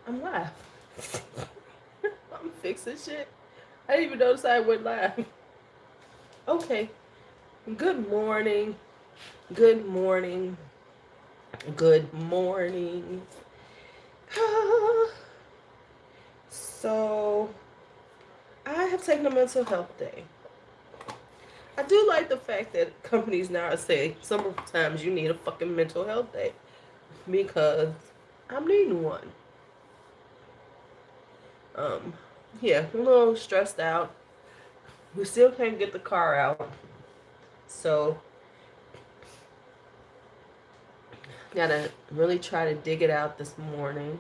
I'm live. I'm fixing shit. I didn't even notice I went live. Okay. Good morning. Good morning. Good morning. So, I have taken a mental health day. I do like the fact that companies now say sometimes you need a fucking mental health day because I'm needing one. Um, yeah, I'm a little stressed out. We still can't get the car out. So gotta really try to dig it out this morning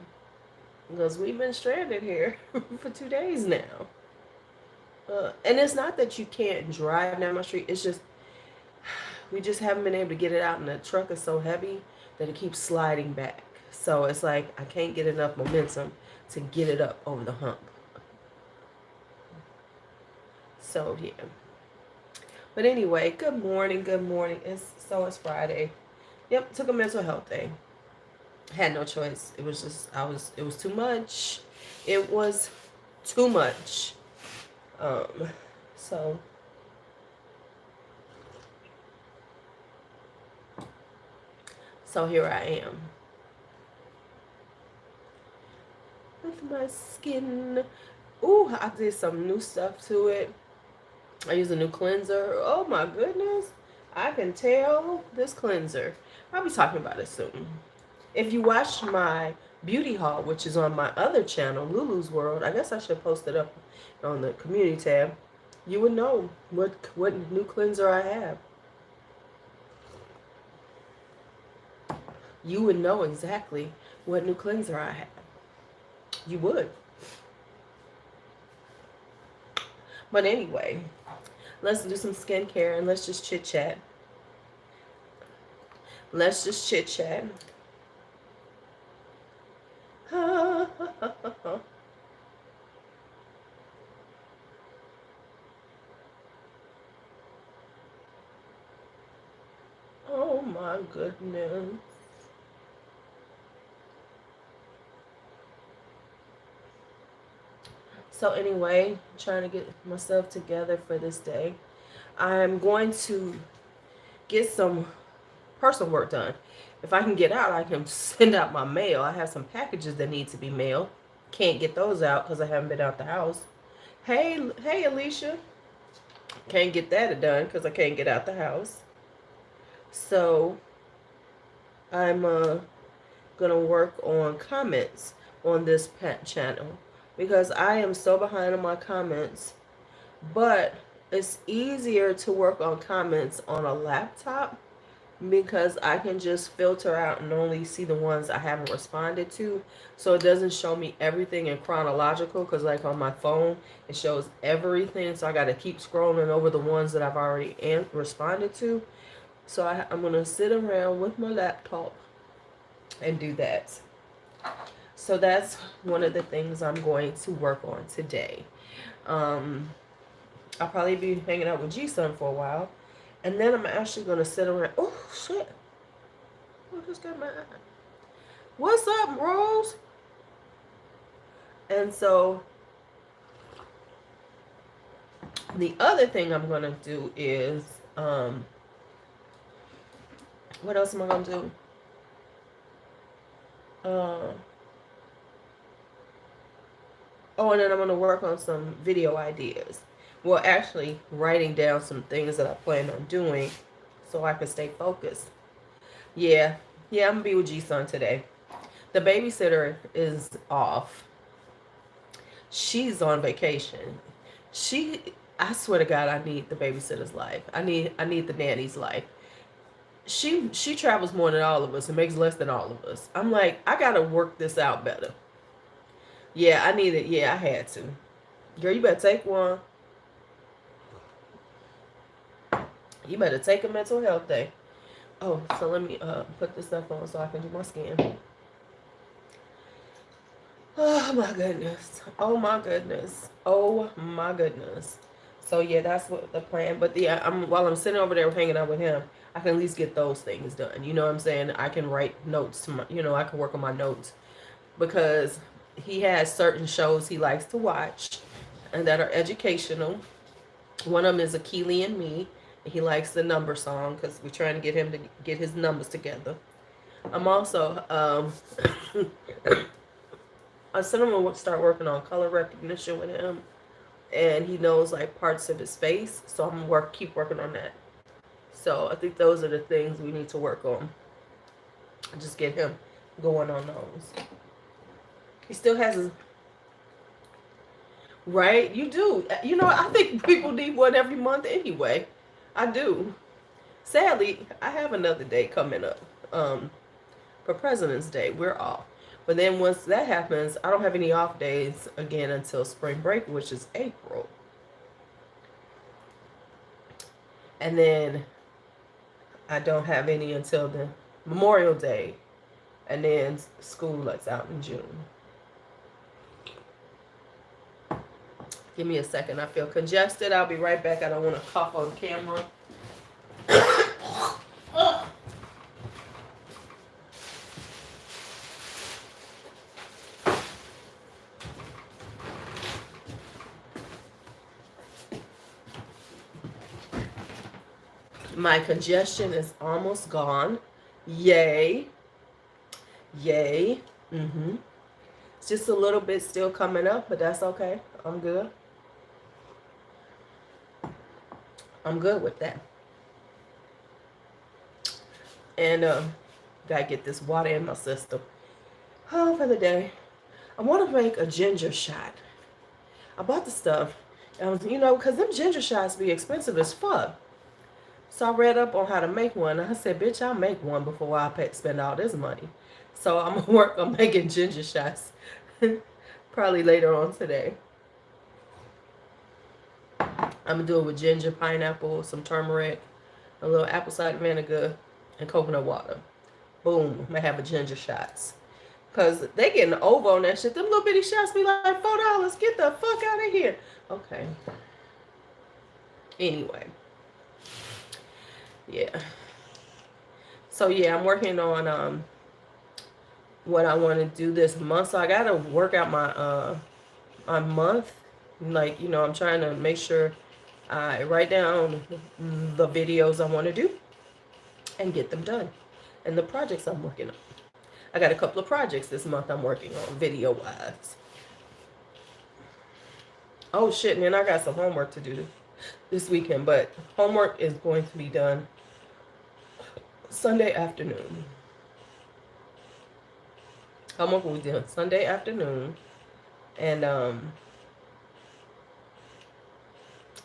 because we've been stranded here for 2 days now. And it's not that you can't drive down my street. It's just we just haven't been able to get it out, and the truck is so heavy that it keeps sliding back. So it's like I can't get enough momentum to get it up over the hump. So yeah. But anyway, good morning. Good morning. It's Friday. Yep, took a mental health day. Had no choice. It was just it was too much. It was too much. Um so here I am with my skin. Ooh, I did some new stuff to it. I use a new cleanser. Oh my goodness. I can tell this cleanser. I'll be talking about it soon. If you watch my beauty haul, which is on my other channel, Lulu's World, I guess I should post it up on the community tab. You would know what new cleanser I have. You would know exactly what new cleanser I have. You would. But anyway, let's do some skincare and let's just chit chat. Let's just chit chat. Oh my goodness. So anyway, trying to get myself together for this day. I'm going to get some personal work done. If I can get out, I can send out my mail. I have some packages that need to be mailed. Can't get those out because I haven't been out the house. Hey, Alicia. Can't get that done because I can't get out the house. So I'm gonna work on comments on this pet channel because I am so behind on my comments. But it's easier to work on comments on a laptop because I can just filter out and only see the ones I haven't responded to. So it doesn't show me everything in chronological because like on my phone, it shows everything. So I got to keep scrolling over the ones that I've already responded to. So I'm going to sit around with my laptop and do that. So that's one of the things I'm going to work on today. I'll probably be hanging out with G-Sun for a while. And then I'm actually going to sit around. Oh, shit. I just got my eye. What's up, Rose? And so the other thing I'm going to do is, what else am I going to do? Oh, and then I'm going to work on some video ideas. Well, actually, writing down some things that I plan on doing so I can stay focused. Yeah, I'm going to be with G-Sun today. The babysitter is off. She's on vacation. I swear to God, I need the babysitter's life. I need the nanny's life. She travels more than all of us and makes less than all of us. I'm like, I got to work this out better. Yeah, I need it. Yeah, I had to. Girl, you better take one. You better take a mental health day. Oh, so let me put this stuff on so I can do my skin. Oh my goodness. Oh my goodness. Oh my goodness. So yeah, that's what the plan. But yeah, while I'm sitting over there hanging out with him, I can at least get those things done. You know what I'm saying? I can write notes to my, I can work on my notes because he has certain shows he likes to watch and that are educational. One of them is Akili and Me. He likes the number song because we're trying to get him to get his numbers together. I'm also I said I'm gonna start working on color recognition with him, and he knows like parts of his face, so I'm gonna keep working on that. So I think those are the things we need to work on. Just get him going on those. He still has his right. You do. You know, I think people need one every month anyway. I do. Sadly, I have another day coming up. For President's Day, we're off. But then once that happens, I don't have any off days again until spring break, which is April. And then I don't have any until the Memorial Day. And then school lets out in June. Give me a second. I feel congested. I'll be right back. I don't want to cough on camera. My congestion is almost gone. Yay. Yay. It's just a little bit still coming up, but that's okay. I'm good. I'm good with that. And gotta get this water in my system. Oh, for the day. I want to make a ginger shot. I bought the stuff, you know, because them ginger shots be expensive as fuck. So I read up on how to make one. I said, bitch, I'll make one before I spend all this money. So I'm going to work on making ginger shots probably later on today. I'm going to do it with ginger, pineapple, some turmeric, a little apple cider vinegar, and coconut water. Boom. I'm going to have a ginger shots. Because they getting over on that shit. Them little bitty shots be like $4. Get the fuck out of here. Okay. Anyway. Yeah. So yeah, I'm working on what I want to do this month. So I gotta work out my month. Like, you know, I'm trying to make sure I write down the videos I want to do and get them done. And the projects I'm working on. I got a couple of projects this month I'm working on video wise. Oh shit, and then I got some homework to do this weekend, but homework is going to be done Sunday afternoon. Homework will be done Sunday afternoon. And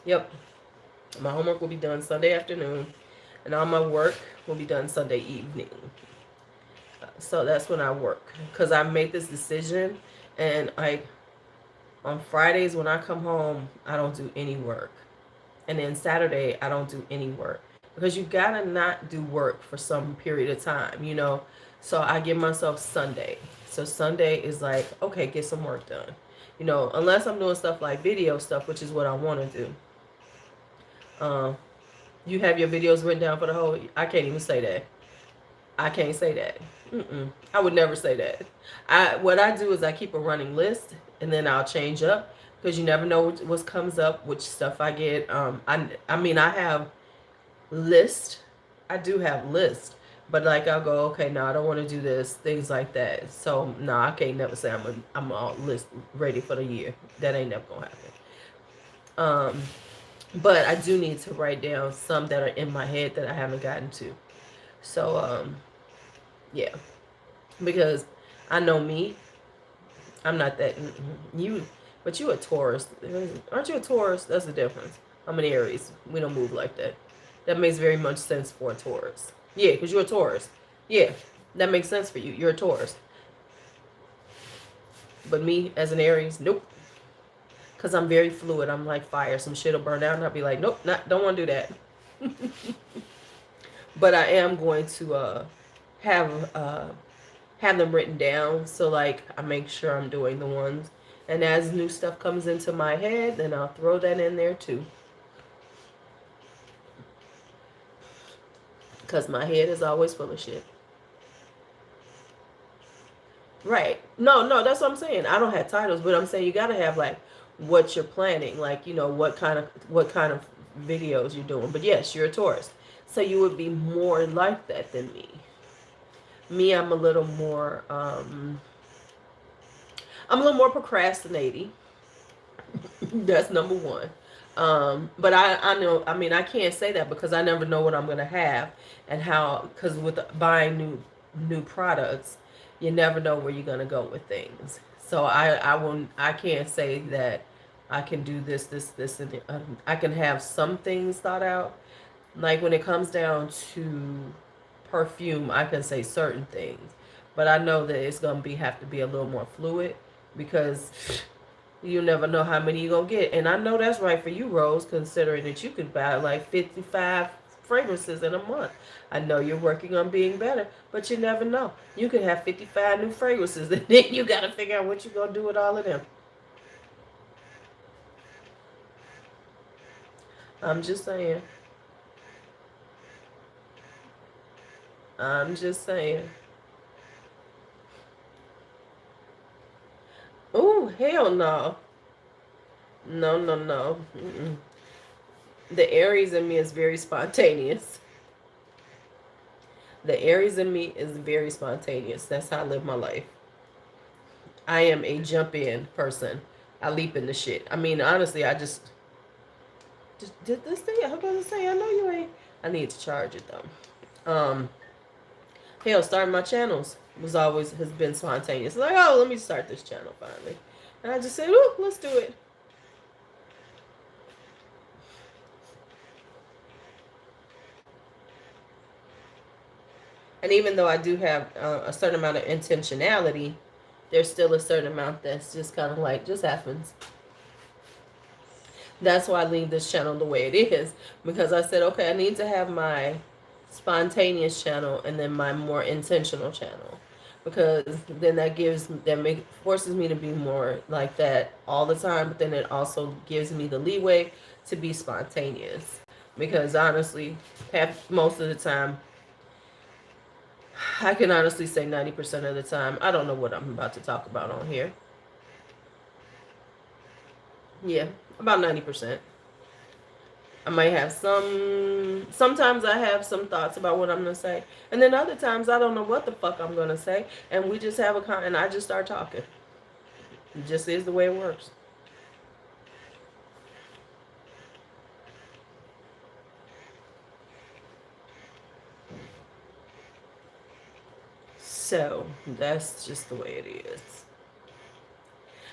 yep. My homework will be done Sunday afternoon. And all my work will be done Sunday evening. So that's when I work. Because I made this decision. And on Fridays when I come home, I don't do any work. And then Saturday, I don't do any work. Because you gotta not do work for some period of time, you know. So I give myself Sunday. So Sunday is like, okay, get some work done. You know, unless I'm doing stuff like video stuff, which is what I want to do. You have your videos written down for the whole... I can't even say that. I can't say that. I would never say that. What I do is I keep a running list, and then I'll change up. Because you never know what comes up, which stuff I get. I mean, I have... list. I do have list, but like I'll go, okay, no, I don't want to do this, things like that. So no, I can't never say I'm all list ready for the year. That ain't never gonna happen. But I do need to write down some that are in my head that I haven't gotten to. So yeah, because I know me, I'm not that but you a Taurus, aren't you a Taurus? That's the difference. I'm an Aries. We don't move like that. That makes very much sense for a Taurus. Yeah, because you're a Taurus. Yeah, that makes sense for you. You're a Taurus. But me, as an Aries, nope. Because I'm very fluid. I'm like fire. Some shit will burn out and I'll be like, nope, don't want to do that. But I am going to have them written down. So, like, I make sure I'm doing the ones. And as new stuff comes into my head, then I'll throw that in there too. Because my head is always full of shit. Right. No, no, that's what I'm saying. I don't have titles, but I'm saying you got to have like what you're planning, like, you know, what kind of videos you're doing. But yes, you're a Taurus. So you would be more like that than me. Me, I'm a little more procrastinating. That's number one. But I know, I mean, I can't say that because I never know what I'm gonna have and how. Because with buying new products, you never know where you're gonna go with things. So I can't say that I can do this, and I can have some things thought out. Like when it comes down to perfume, I can say certain things, but I know that it's gonna have to be a little more fluid because you never know how many you're going to get. And I know that's right for you, Rose, considering that you could buy like 55 fragrances in a month. I know you're working on being better, but you never know. You could have 55 new fragrances, and then you got to figure out what you're going to do with all of them. I'm just saying. I'm just saying. Oh, hell no. No, no, no. Mm-mm. The Aries in me is very spontaneous. The Aries in me is very spontaneous. That's how I live my life. I am a jump in person. I leap into shit. I mean, honestly, I just did this thing. I'm gonna say, I know you ain't. I need to charge it though. Hell, starting my channels has been spontaneous. Like, oh, let me start this channel finally, and I just said, oh, let's do it. And even though I do have a certain amount of intentionality, there's still a certain amount that's just kind of like just happens. That's why I leave this channel the way it is, because I said, okay, I need to have my spontaneous channel and then my more intentional channel, because then forces me to be more like that all the time, but then it also gives me the leeway to be spontaneous, because honestly, most of the time, I can honestly say 90% of the time I don't know what I'm about to talk about on here. Yeah, about 90%. I might have sometimes I have some thoughts about what I'm going to say. And then other times I don't know what the fuck I'm going to say. And we just have and I just start talking. It just is the way it works. So that's just the way it is.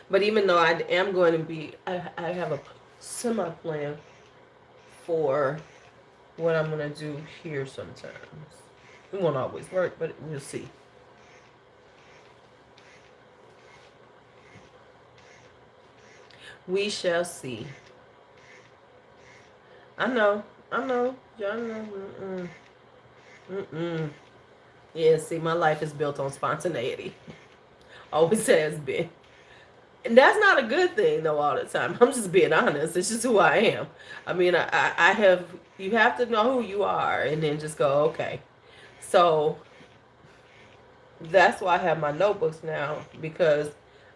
But even though I am going to I have a semi plan for what I'm going to do here sometimes. It won't always work, but we'll see. We shall see. I know. I know. Y'all know. Mm-mm. Mm-mm. Yeah, see, my life is built on spontaneity. Always has been. And that's not a good thing, though, all the time. I'm just being honest. It's just who I am. I mean, I have, you have to know who you are and then just go, okay. So that's why I have my notebooks now, because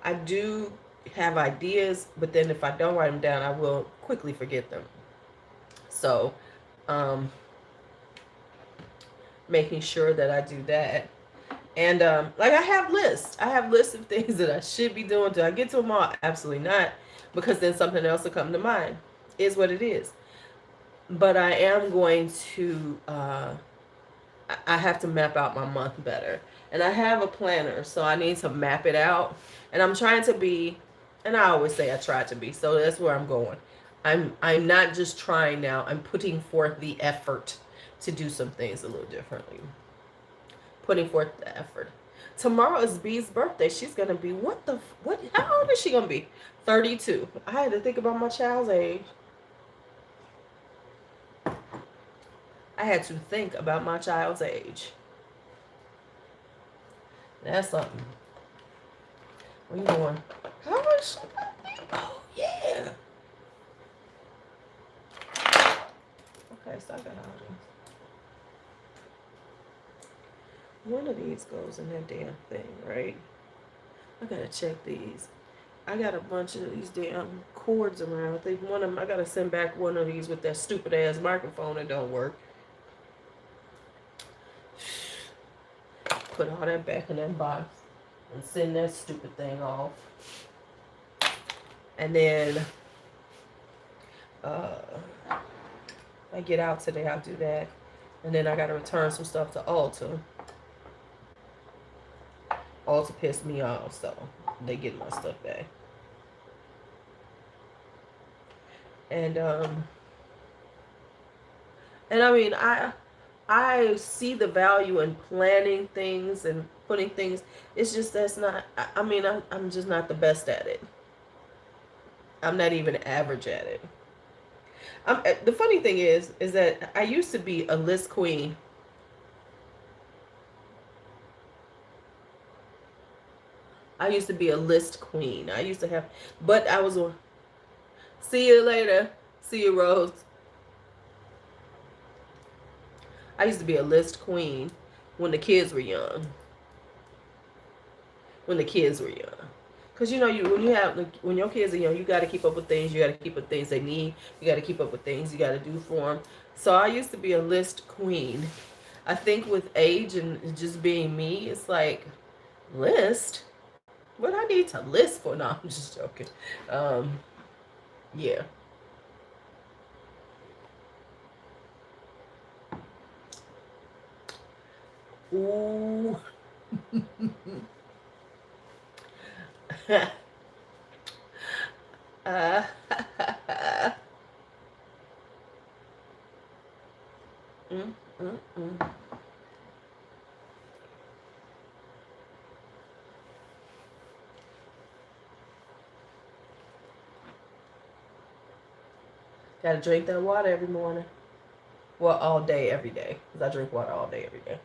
I do have ideas, but then if I don't write them down, I will quickly forget them. So, um, making sure that I do that. And like I have lists. I have lists of things that I should be doing. Do I get to them all? Absolutely not. Because then something else will come to mind. Is what it is. But I am going to I have to map out my month better. And I have a planner, so I need to map it out. And I'm trying to be, and I always say I try to be, so that's where I'm going. I'm not just trying now, I'm putting forth the effort to do some things a little differently. Putting forth the effort. Tomorrow is B's birthday. She's gonna be what? How old is she gonna be? 32. I had to think about my child's age. I had to think about my child's age. That's something. Where you going? How much? Oh yeah. Okay, so I got all these. One of these goes in that damn thing, right? I gotta check these. I got a bunch of these damn cords around. I think one of them, I gotta send back one of these with that stupid ass microphone that don't work. Put all that back in that box and send that stupid thing off. And then I get out today, I'll do that. And then I gotta return some stuff to Ulta. Ulta pissed me off, so they get my stuff back. And I mean, I see the value in planning things and putting things. It's just that's not. I mean, I'm just not the best at it. I'm not even average at it. The funny thing is that I used to be a list queen. I used to be a list queen. I used to have, but I was. See you later. See you, Rose. I used to be a list queen when the kids were young. When the kids were young. Because you know, when your kids are young, you got to keep up with things. You got to keep up with things they need. You got to keep up with things you got to do for them. So I used to be a list queen. I think with age and just being me, it's like, list? What I need to list for? No, I'm just joking. Yeah. Ooh. uh, mm, mm, mm. Gotta drink that water every morning. Well, all day, every day. Because I drink water all day, every day.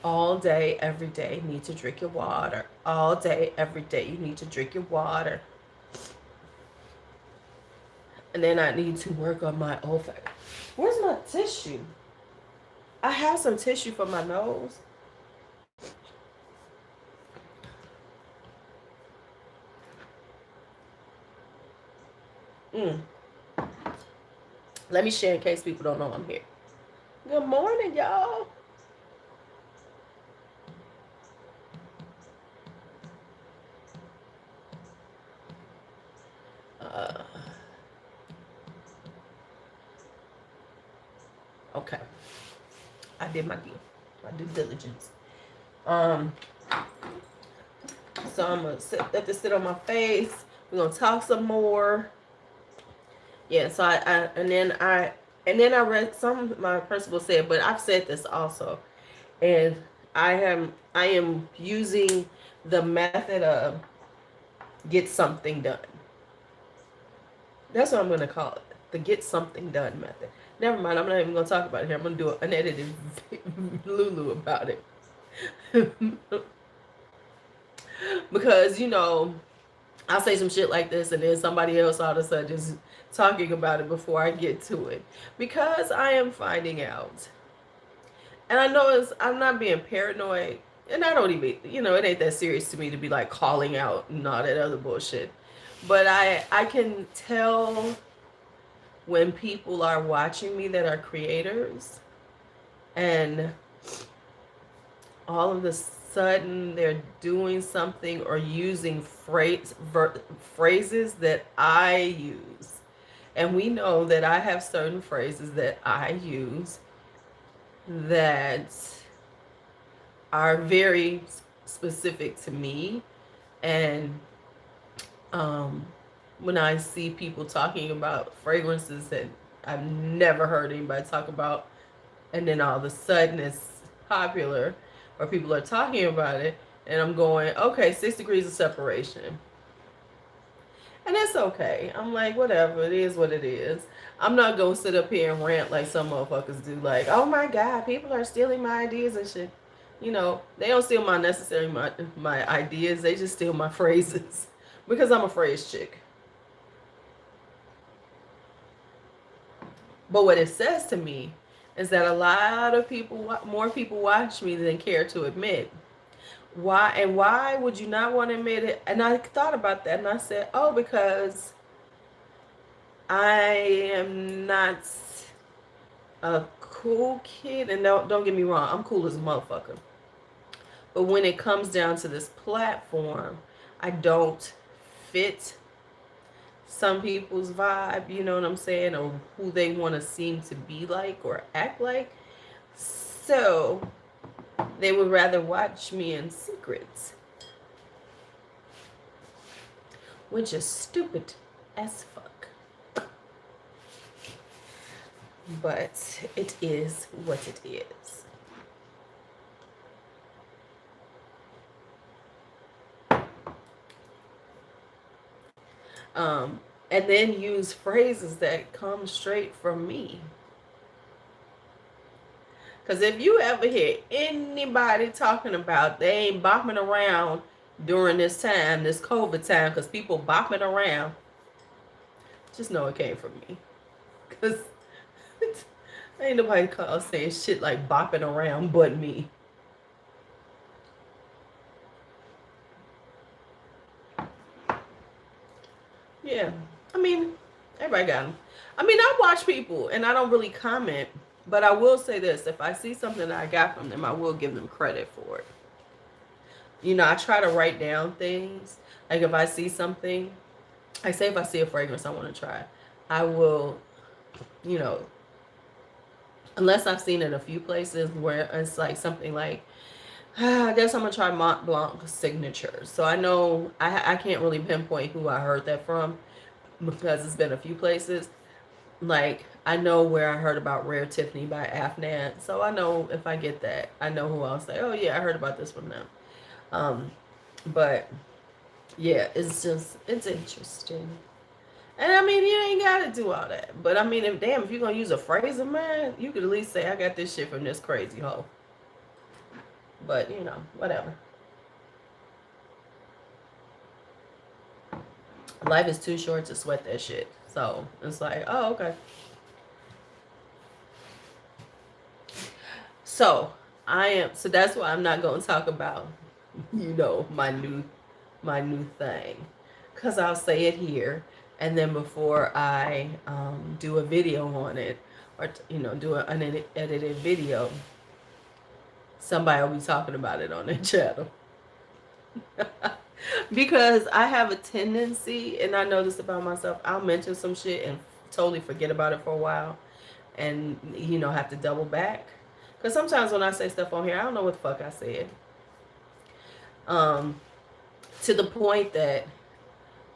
All day, every day, you need to drink your water. All day, every day, you need to drink your water. And then I need to work on my olfactory. Where's my tissue? I have some tissue for my nose. Let me share in case people don't know I'm here. Good morning, y'all. Okay. I did my due diligence. So I'm gonna let this sit on my face. We're gonna talk some more. Yeah, so and then I read some my principal said, but I've said this also. And I am using the method of get something done. That's what I'm gonna call it. The get something done method. Never mind, I'm not even gonna talk about it here. I'm gonna do an unedited Lulu about it. Because, you know, I'll say some shit like this and then somebody else all of a sudden is talking about it before I get to it. Because I am finding out. And I know I'm not being paranoid. And I don't even, you know, it ain't that serious to me to be like calling out and all that other bullshit. But I can tell when people are watching me that are creators and all of a sudden they're doing something or using phrases that I use. And we know that I have certain phrases that I use that are very specific to me. And when I see people talking about fragrances that I've never heard anybody talk about, and then all of a sudden it's popular or people are talking about it, and I'm going, okay, 6 degrees of separation. And that's okay. I'm like, whatever, it is what it is. I'm not going to sit up here and rant like some motherfuckers do, like, oh my God, people are stealing my ideas and shit. You know, they don't steal my ideas, they just steal my phrases. Because I'm a phrase chick. But what it says to me is that a lot of people, more people watch me than care to admit. Why would you not want to admit it? And I thought about that and I said, oh, because I am not a cool kid. And don't get me wrong, I'm cool as a motherfucker. But when it comes down to this platform, I don't fit some people's vibe, you know what I'm saying, or who they want to seem to be like or act like. So they would rather watch me in secret, which is stupid as fuck. But it is what it is. And then use phrases that come straight from me. Because if you ever hear anybody talking about they ain't bopping around during this time, this COVID time, because people bopping around, just know it came from me. Because ain't nobody saying shit like bopping around but me. Yeah. I mean, everybody got them. I mean, I watch people and I don't really comment, but I will say this. If I see something that I got from them, I will give them credit for it. You know, I try to write down things. Like if I see something, I say if I see a fragrance I want to try, I will, you know, unless I've seen it a few places where it's like something like, I guess I'm going to try Mont Blanc signature. So I know I can't really pinpoint who I heard that from because it's been a few places. Like I know where I heard about Rare Tiffany by Afnan. So I know if I get that, I know who I'll say, oh yeah, I heard about this from them. But yeah, it's interesting. And I mean, you ain't got to do all that. But I mean, if you're going to use a phrase of mine, you could at least say, I got this shit from this crazy hoe. But, you know, whatever. Life is too short to sweat that shit. So it's like, oh, okay. So that's why I'm not going to talk about, you know, my new thing. Because I'll say it here. And then before I do a video on it, or, you know, do an unedited video, somebody will be talking about it on their channel. Because I have a tendency, and I know this about myself, I'll mention some shit and totally forget about it for a while. And, you know, have to double back. Because sometimes when I say stuff on here, I don't know what the fuck I said. To the point that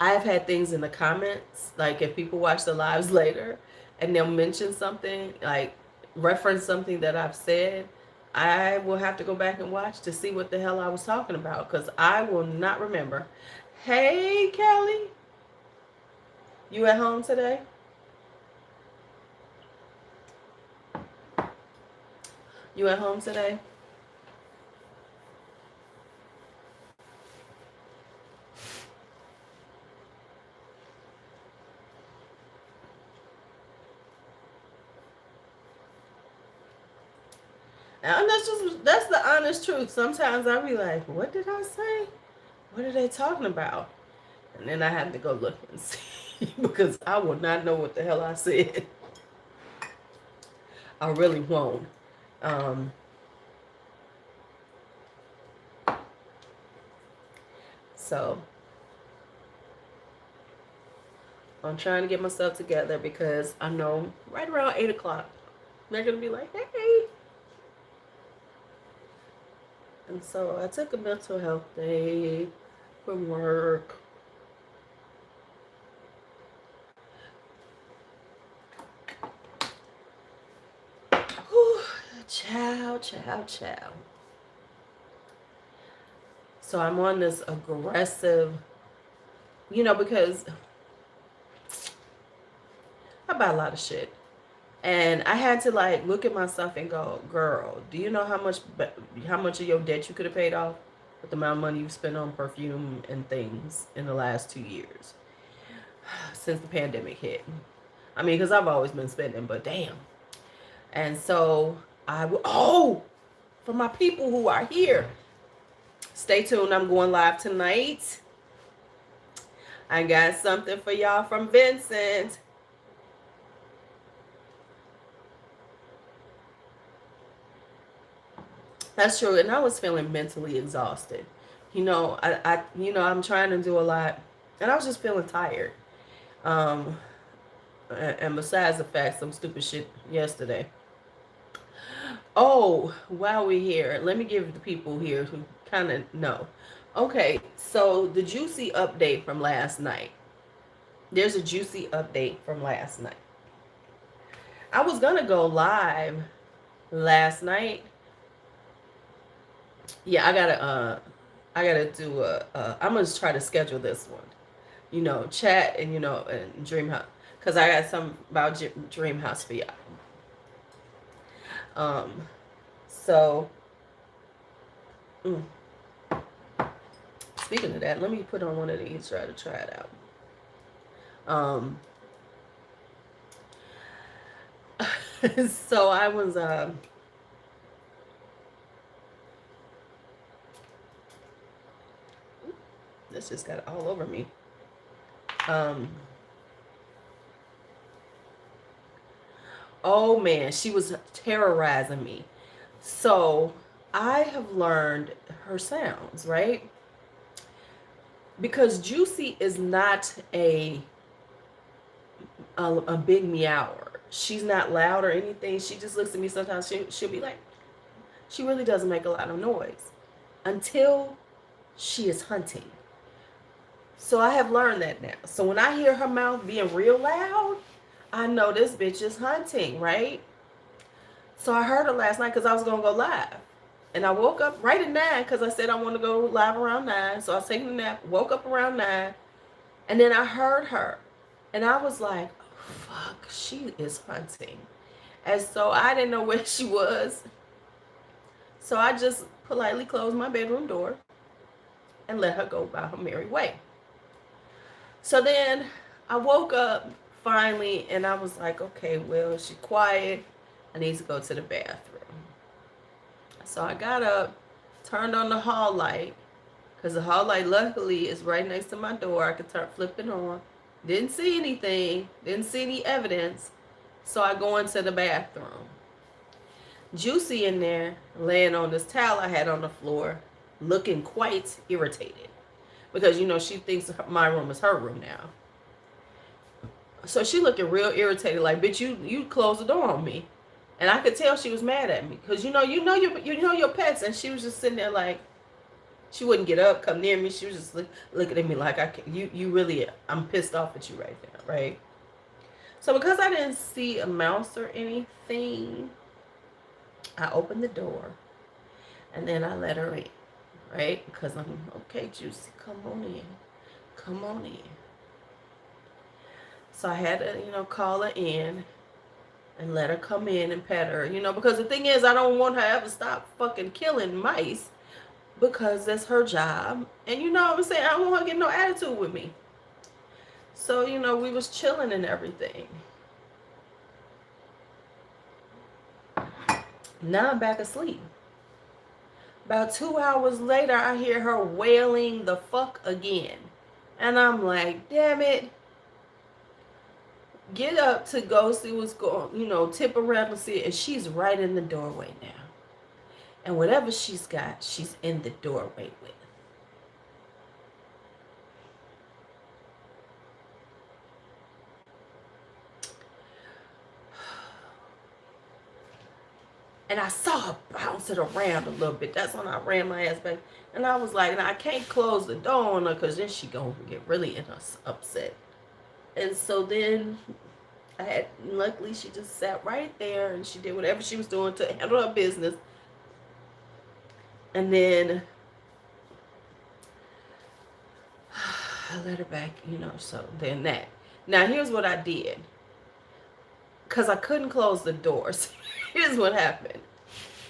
I've had things in the comments, like if people watch the lives later and they'll mention something, like reference something that I've said, I will have to go back and watch to see what the hell I was talking about because I will not remember. Hey, Kelly. You at home today? You at home today? And that's the honest truth. Sometimes I'll be like, what did I say? What are they talking about? And then I have to go look and see because I will not know what the hell I said. I really won't. So I'm trying to get myself together because I know right around 8 o'clock, they're going to be like, hey. And so I took a mental health day from work. Whew, chow. So I'm on this aggressive, you know, because I buy a lot of shit. And I had to like look at myself and go, girl, do you know how much of your debt you could have paid off with the amount of money you spent on perfume and things in the last 2 years since the pandemic hit? I mean, because I've always been spending, but damn. And so I will, oh, for my people who are here, stay tuned. I'm going live tonight. I got something for y'all from Vincent. That's true. And I was feeling mentally exhausted. I'm trying to do a lot, and I was just feeling tired. Um, and besides the fact, some stupid shit yesterday. Oh, while we're here, let me give the people here who kind of know. Okay, so the juicy update from last night. There's a juicy update from last night. I was gonna go live last night. Yeah, I gotta do I'm gonna try to schedule this one. Chat and and Dream House, because I got something about Dream House for y'all. Um, so mm, speaking of that, let me put on one of these, try it out. So I was this just got all over me. Oh man, she was terrorizing me. So I have learned her sounds, right? Because Juicy is not a big meower. She's not loud or anything. She just looks at me sometimes. She'll be like, she really doesn't make a lot of noise until she is hunting. So I have learned that now. So when I hear her mouth being real loud, I know this bitch is hunting, right? So I heard her last night because I was going to go live. And I woke up right at 9 because I said I want to go live around 9. So I was taking a nap, woke up around 9. And then I heard her. And I was like, oh, fuck, she is hunting. And so I didn't know where she was. So I just politely closed my bedroom door and let her go by her merry way. So then I woke up finally and I was like, okay, well, she's quiet. I need to go to the bathroom. So I got up, turned on the hall light, because the hall light luckily is right next to my door. I could flip it on. Didn't see anything, didn't see any evidence. So I go into the bathroom. Juicy in there, laying on this towel I had on the floor, looking quite irritated. Because, she thinks my room is her room now. So she looking real irritated, like, bitch, you closed the door on me. And I could tell she was mad at me. Because, you know your pets. And she was just sitting there like, she wouldn't get up, come near me. She was just looking at me like, I'm pissed off at you right now, right? So because I didn't see a mouse or anything, I opened the door. And then I let her in, right? Because I'm, okay, Juicy, come on in. Come on in. So I had to, call her in and let her come in and pet her, because the thing is, I don't want her to ever stop fucking killing mice, because that's her job. And you know what I'm saying? I don't want her to get no attitude with me. So, we was chilling and everything. Now I'm back asleep. About 2 hours later, I hear her wailing the fuck again. And I'm like, damn it. Get up to go see what's going, tip around and see it. And she's right in the doorway now. And whatever she's got, she's in the doorway with. And I saw her bounce it around a little bit. That's when I ran my ass back. And I was like, I can't close the door on her because then she going to get really upset. And so then luckily she just sat right there and she did whatever she was doing to handle her business. And then I let her back, so then that. Now here's what I did. Because I couldn't close the doors. Here's what happened.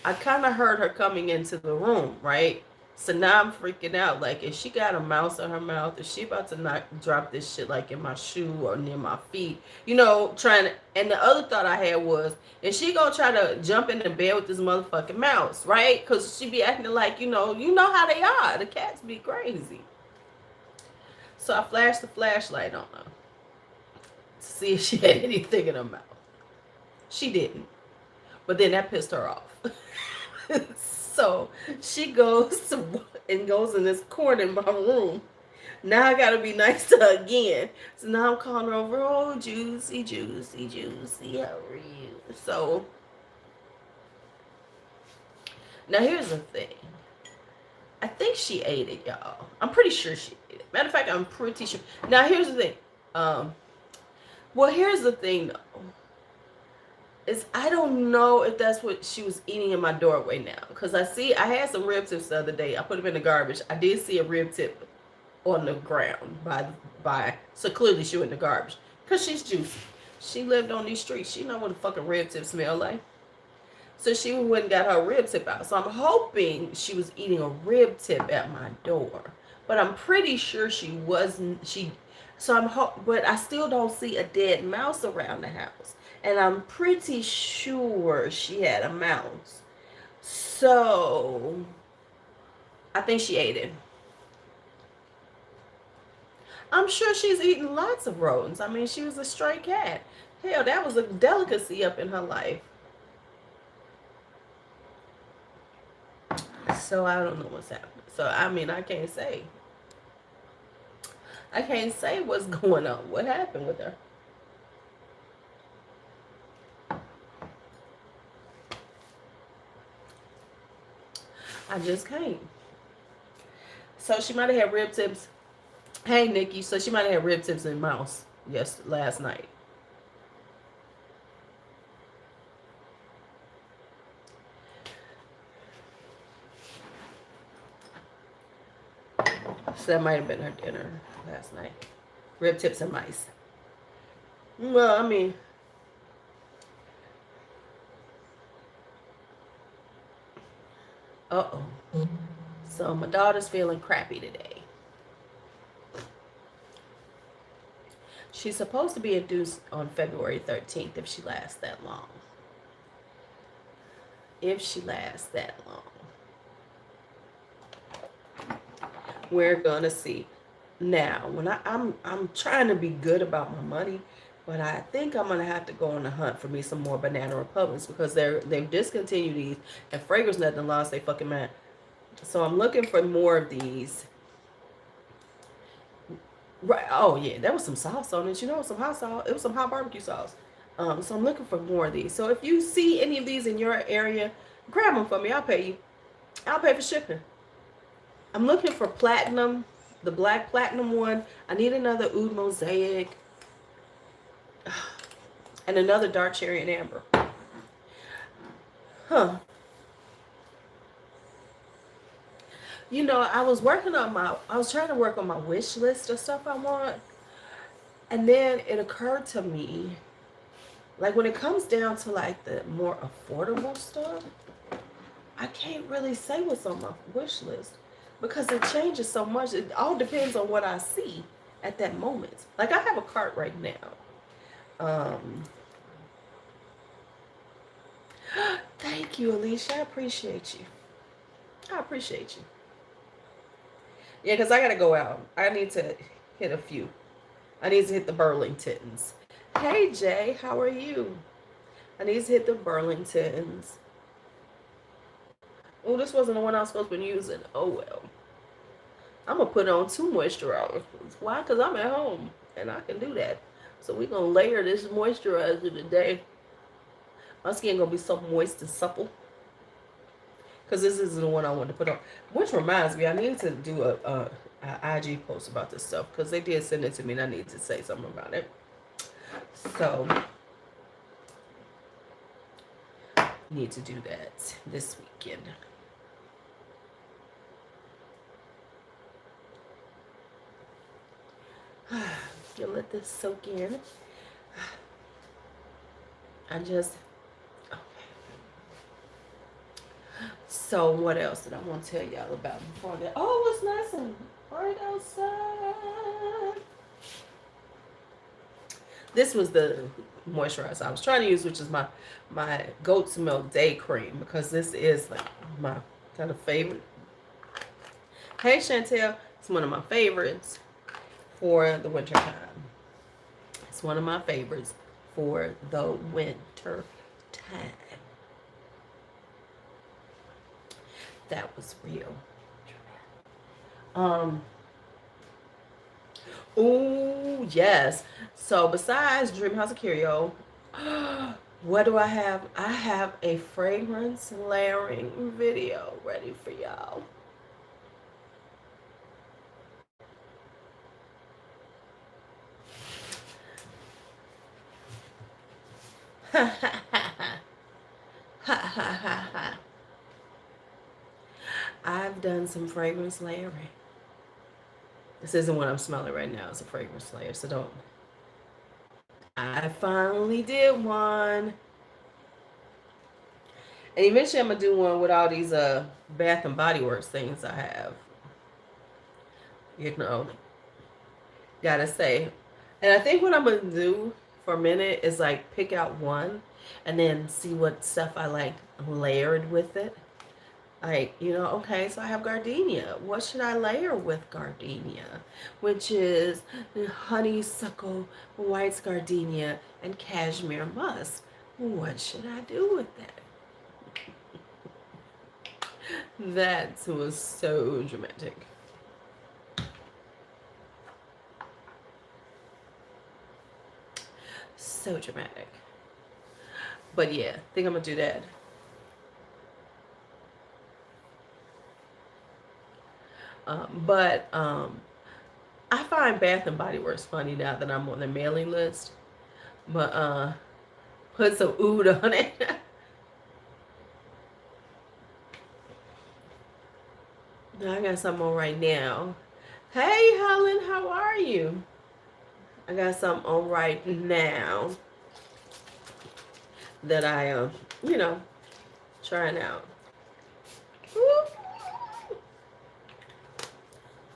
I kind of heard her coming into the room, right? So now I'm freaking out. Like, if she got a mouse in her mouth, if she about to not drop this shit like in my shoe or near my feet, you know, trying to. And the other thought I had was, is she gonna try to jump in the bed with this motherfucking mouse, right? Because she be acting like, you know how they are. The cats be crazy. So I flashed the flashlight on her to see if she had anything in her mouth. She didn't. But then that pissed her off. So she goes in this corner in my room. Now I gotta be nice to her again. So now I'm calling her over. Oh, Juicy, Juicy, Juicy, how are you? So now here's the thing. I think she ate it, y'all. I'm pretty sure she ate it. Matter of fact, I'm pretty sure. Now here's the thing. Well, here's the thing though. Is I don't know if that's what she was eating in my doorway now. Because I had some rib tips the other day. I put them in the garbage. I did see a rib tip on the ground so clearly she went in the garbage. Because she's juicy. She lived on these streets. She know what a fucking rib tip smell like. So she went and got her rib tip out. So I'm hoping she was eating a rib tip at my door. But I'm pretty sure she wasn't. But I still don't see a dead mouse around the house. And I'm pretty sure she had a mouse. So I think she ate it. I'm sure she's eaten lots of rodents. I mean, she was a stray cat. Hell, that was a delicacy up in her life. So I don't know what's happening. So, I mean, I can't say what's going on. What happened with her? I just can't. So she might have had rib tips. Hey, Nikki. So she might have had rib tips and mouse last night. So that might have been her dinner last night. Rib tips and mice. Well, I mean, uh-oh. So my daughter's feeling crappy today. She's supposed to be induced on February 13th if she lasts that long. If she lasts that long. We're gonna see. Now, when I'm trying to be good about my money, but I think I'm gonna have to go on the hunt for me some more Banana Republics because they've discontinued these, and Fragrance nothing lost they fucking mind. So I'm looking for more of these. Right? Oh yeah, there was some sauce on it. Some hot sauce. It was some hot barbecue sauce. So I'm looking for more of these. So if you see any of these in your area, grab them for me. I'll pay you. I'll pay for shipping. I'm looking for platinum, the black platinum one. I need another oud mosaic. And another dark cherry and amber. Huh. I was trying to work on my wish list of stuff I want. And then it occurred to me, like when it comes down to like the more affordable stuff, I can't really say what's on my wish list because it changes so much. It all depends on what I see at that moment. Like I have a cart right now. Thank you, Alicia. I appreciate you. Yeah, because I got to go out. I need to hit a few. I need to hit the Burlingtons. Hey, Jay, how are you? I need to hit the Burlingtons. Oh, this wasn't the one I was supposed to be using. Oh, well. I'm going to put on 2 moisturizers. Why? Because I'm at home, and I can do that. So we're going to layer this moisturizer today. My skin going to be so moist and supple. Because this isn't the one I wanted to put on. Which reminds me, I need to do a IG post about this stuff. Because they did send it to me and I need to say something about it. So, need to do that this weekend. You let this soak in. So what else did I want to tell y'all about before that? Oh, it's nice and bright outside. This was the moisturizer I was trying to use, which is my goat's milk day cream, because this is like my kind of favorite. Hey Chantel, it's one of my favorites for the winter time. It's one of my favorites for the winter time. That was real. Oh yes. So besides Dream House of Curio, what do I have? I have a fragrance layering video ready for y'all. Ha ha ha ha. Ha ha ha ha. I've done some fragrance layering. This isn't what I'm smelling right now. It's a fragrance layer, so don't. I finally did one. And eventually I'm going to do one with all these Bath and Body Works things I have. You know, gotta say. And I think what I'm going to do for a minute is like pick out one and then see what stuff I like layered with it. Like, you know, okay, so I have gardenia. What should I layer with gardenia? Which is honeysuckle, white gardenia, and cashmere musk. What should I do with that? That was so dramatic. So dramatic. But yeah, I think I'm going to do that. But I find Bath and Body Works funny now that I'm on the mailing list. But put some oud on it. I got something on right now. Hey Helen, how are you? I got something on right now that I am, you know, trying out.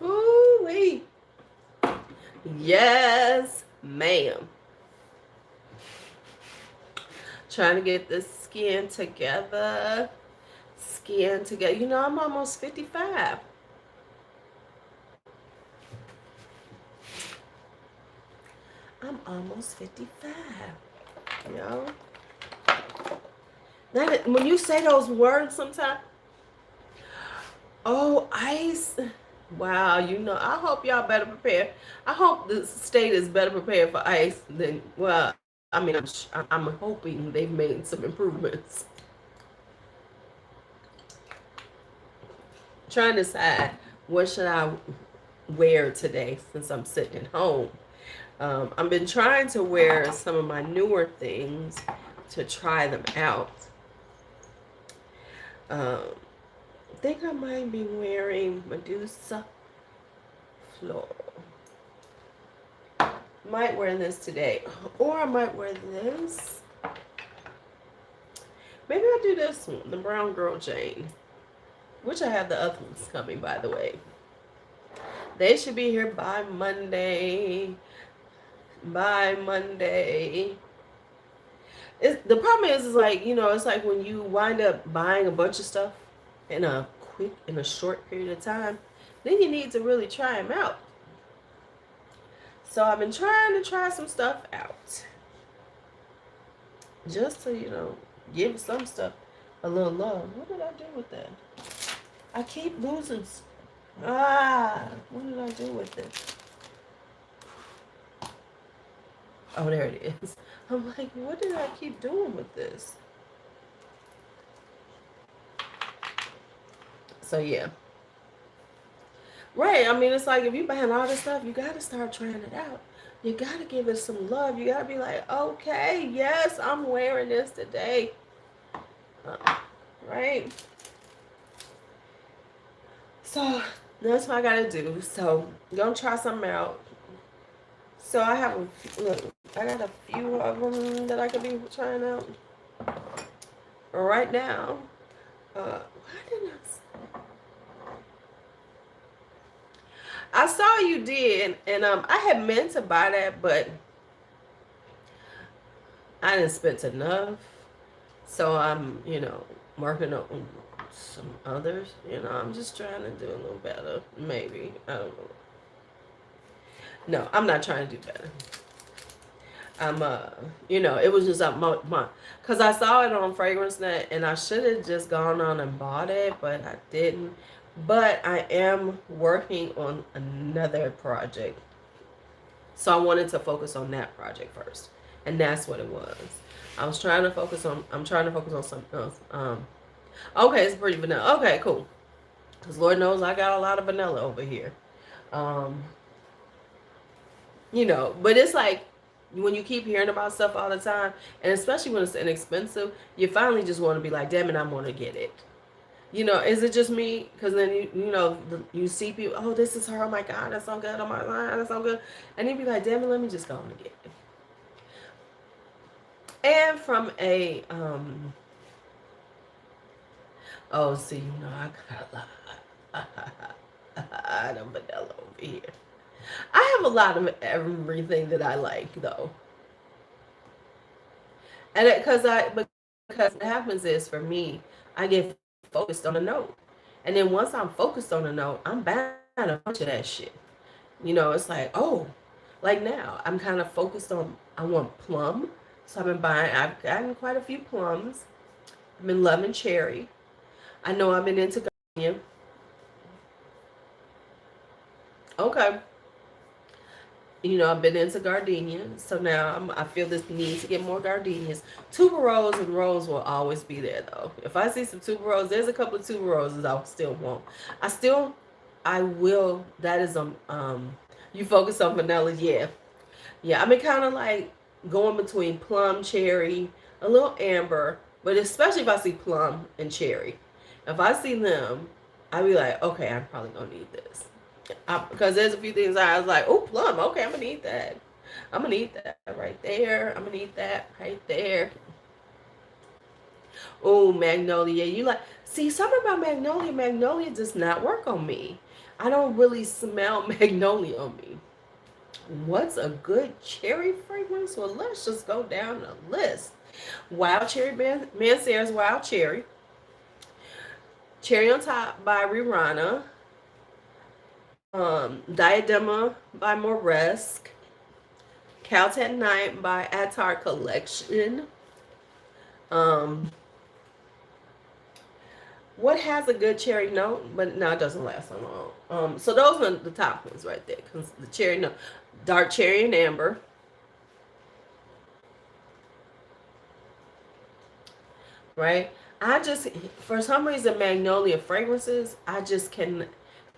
Ooh-wee. Yes, ma'am. Trying to get this skin together. Skin together. You know, I'm almost 55. I'm almost 55. You know? That, when you say those words sometimes, oh, ice. Wow, you know, I hope y'all better prepare. I hope the state is better prepared for ice than, well, I mean, I'm hoping they've made some improvements. Trying to decide what should I wear today since I'm sitting at home. I've been trying to wear some of my newer things to try them out. I think I might be wearing Medusa Floral. Might wear this today, or I might wear this. Maybe I'll do this one, the Brown Girl Jane, which I have the other ones coming, by the way. They should be here by Monday. By Monday. The problem is like, you know, it's like when you wind up buying a bunch of stuff in a short period of time, then you need to really try them out. So I've been trying to try some stuff out. Just to, you know, give some stuff a little love. What did I do with that? I keep losing. What did I do with it? Oh, there it is. I'm like, what did I keep doing with this? So, yeah. Right. I mean, it's like if you're buying all this stuff, you got to start trying it out. You got to give it some love. You got to be like, okay, yes, I'm wearing this today. Right? So, that's what I got to do. So, going to try something out. So, I have, look, I got a few of them that I could be trying out right now. Why didn't I saw you did, and I had meant to buy that, but I didn't spend enough. So I'm, working on some others. I'm just trying to do a little better. Maybe. I don't know. No, I'm not trying to do better. I'm it was just because I saw it on Fragrance Net and I should have just gone on and bought it, but I didn't. But I am working on another project. So I wanted to focus on that project first. And that's what it was. I'm trying to focus on something else. Okay, it's pretty vanilla. Okay, cool. Because Lord knows I got a lot of vanilla over here. Um, but it's like when you keep hearing about stuff all the time, and especially when it's inexpensive, you finally just want to be like, damn it, I'm going to get it. Is it just me? Because then you see people, oh, this is her, oh my God, that's so good, oh my God, that's so good. And you'd be like, damn it, let me just go and get it. And from a, oh, see, I got a lot of vanilla over here. I have a lot of everything that I like, though. And because what happens is, for me, I get focused on a note. And then once I'm focused on a note, I'm buying a bunch of that shit. It's like, oh, like now, I'm kind of focused on, I want plum. So I've gotten quite a few plums. I've been loving cherry. I know I've been into gardenia. Okay. I've been into gardenia, so now I feel this need to get more gardenias. Tuberose and rose will always be there, though. If I see some tuberose, there's a couple of tuberoses I still want. I will. That is you focus on vanilla, yeah. I've been kind of like going between plum, cherry, a little amber, but especially if I see plum and cherry. If I see them, I'll be like, okay, I'm probably gonna need this. Because there's a few things I was like, oh, plum, okay, I'm gonna need that. I'm gonna need that right there. I'm gonna need that right there. Oh, magnolia. See, something about magnolia. Magnolia does not work on me. I don't really smell magnolia on me. What's a good cherry fragrance? Well, let's just go down the list. Wild Cherry, Mancera's Wild Cherry. Cherry on Top by Rihanna. Diadema by Moresque. Caltet Night by Attar Collection. What has a good cherry note, but no, it doesn't last so long. So those are the top ones right there. Cause the cherry note, dark cherry and amber. Right? For some reason, magnolia fragrances,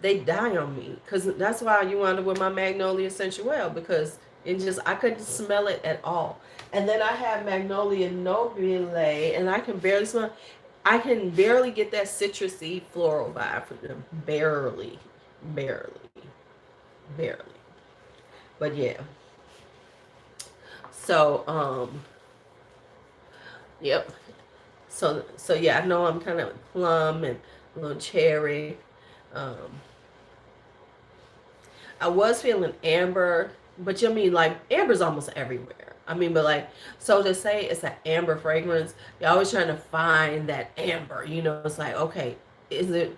they die on me. Because that's why you wound up with my magnolia sensual, because I couldn't smell it at all. And then I have magnolia nobile, and I can barely get that citrusy floral vibe from them. Barely. But yeah. So, yep. So yeah, I know I'm kind of plum and a little cherry. I was feeling amber, but like amber's almost everywhere. But like, so to say it's an amber fragrance, you're always trying to find that amber. It's like, okay, is it?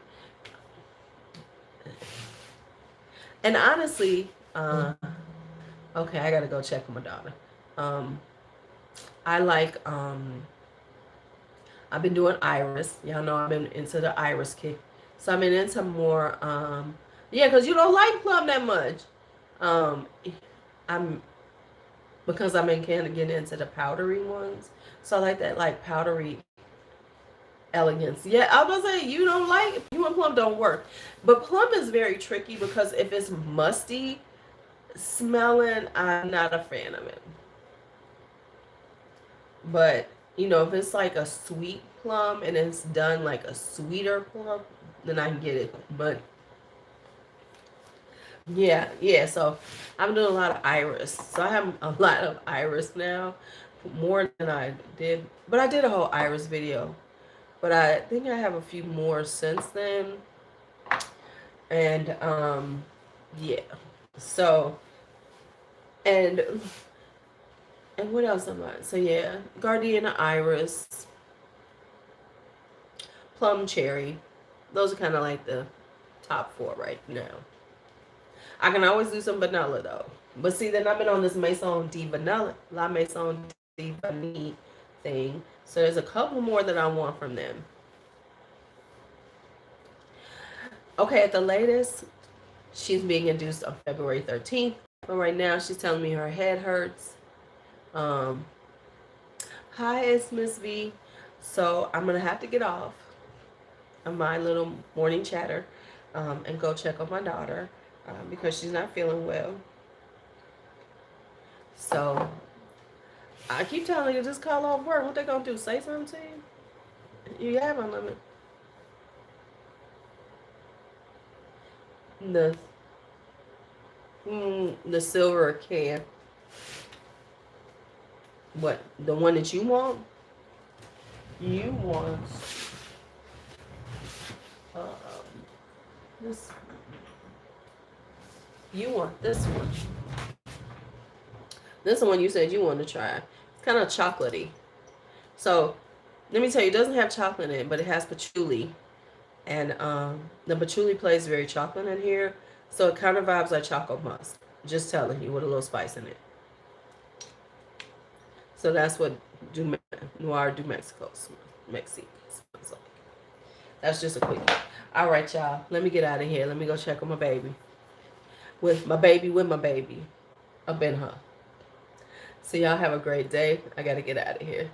And honestly, okay, I gotta go check on my daughter. I like I've been doing iris. Y'all know I've been into the iris kick. So I've been into more, yeah, because you don't like plum that much. Because I've been kind of getting into the powdery ones. So I like that, like, powdery elegance. Yeah, I was going to say, you and plum don't work. But plum is very tricky because if it's musty smelling, I'm not a fan of it. But if it's like a sweet plum and it's done like a sweeter plum, then I can get it. But yeah. So I'm doing a lot of iris. So I have a lot of iris now, more than I did. But I did a whole iris video but I think I have a few more since then. And yeah. So and what else am I? So yeah, Gardenia Iris, Plum Cherry. Those are kind of like the top four right now. I can always do some vanilla though. But see, then I've been on this Maison de Vanilla, La Maison de Vanille thing. So there's a couple more that I want from them. Okay, at the latest, she's being induced on February 13th. But right now, she's telling me her head hurts. Hi, it's Miss V. So I'm going to have to get off of my little morning chatter and go check on my daughter because she's not feeling well. So I keep telling you, just call off work. What they going to do? Say something to you? You have unlimited. The silver can. What? The one that you want? You want this. You want this one. This is the one you said you wanted to try. It's kind of chocolatey. So let me tell you, it doesn't have chocolate in it, but it has patchouli. And the patchouli plays very chocolate in here. So it kind of vibes like choco musk. Just telling you, with a little spice in it. So that's what Noir du Mexico smells like. That's just a quick one. All right, y'all. Let me get out of here. Let me go check on my baby. With my baby. Up in her. So y'all have a great day. I got to get out of here.